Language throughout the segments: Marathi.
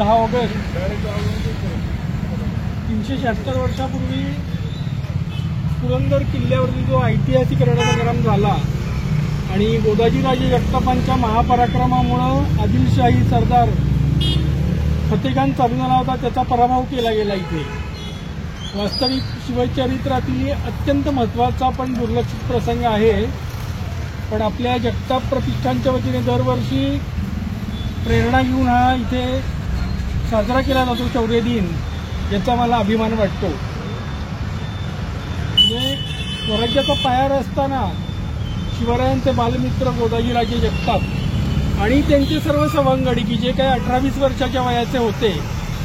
10 ऑगस्ट 376 वर्षापूर्वी पुरंदर किल्ल्यावरती जो ऐतिहासिक रणसंग्राम झाला आणि गोदाजीराजे जगतापांच्या महापराक्रमामुळे आदिलशाही सरदार फतेखान चालू झाला होता, त्याचा पराभव केला गेला इथे। वास्तविक शिवचरित्रातील अत्यंत महत्त्वाचा पण दुर्लक्षित प्रसंग आहे, पण आपल्या जगताप प्रतिष्ठानच्या वतीने दरवर्षी प्रेरणा घेऊन हा इथे साजरा केला जातो शौर्य दिन, याचा मला अभिमान वाटतो। म्हणजे स्वराज्याचा पाया रचताना शिवरायांचे बालमित्र गोदाजीराजे जगताप आणि त्यांचे सर्व सवंगडी की जे काही 18-20 वर्षाच्या वयाचे होते,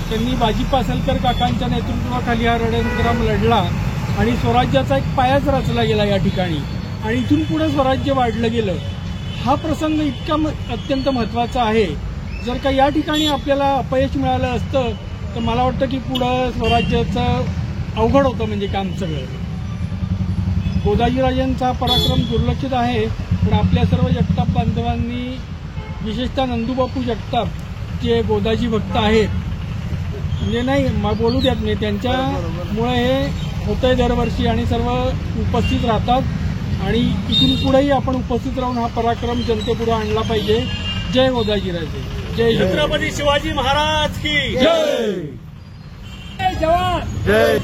त्यांनी बाजी पासलकर काकांच्या नेतृत्वाखाली हा रणसंग्राम लढला आणि स्वराज्याचा एक पायाच रचला गेला या ठिकाणी आणि इथून पुढे स्वराज्य वाढलं गेलं। हा प्रसंग इतका अत्यंत महत्त्वाचा आहे। जर का या ठिकाणी आपल्याला अपयश मिळालं असतं तर मला वाटतं की पुढं स्वराज्याचं अवघड होतं म्हणजे काम सगळं। गोदाजीराजांचा पराक्रम दुर्लक्षित आहे, पण आपल्या सर्व जगताप बांधवांनी विशेषतः नंदूबापू जगताप जे गोदाजी भक्त आहेत, म्हणजे नाही बोलू द्यात मी, त्यांच्यामुळे हे होतंय दरवर्षी आणि सर्व उपस्थित राहतात आणि इथून पुढेही आपण उपस्थित राहून हा पराक्रम जनतेपुढे आणला पाहिजे। जय गोदाजीराजे, जय छत्रपती शिवाजी महाराज की जय, जय जवान, जय।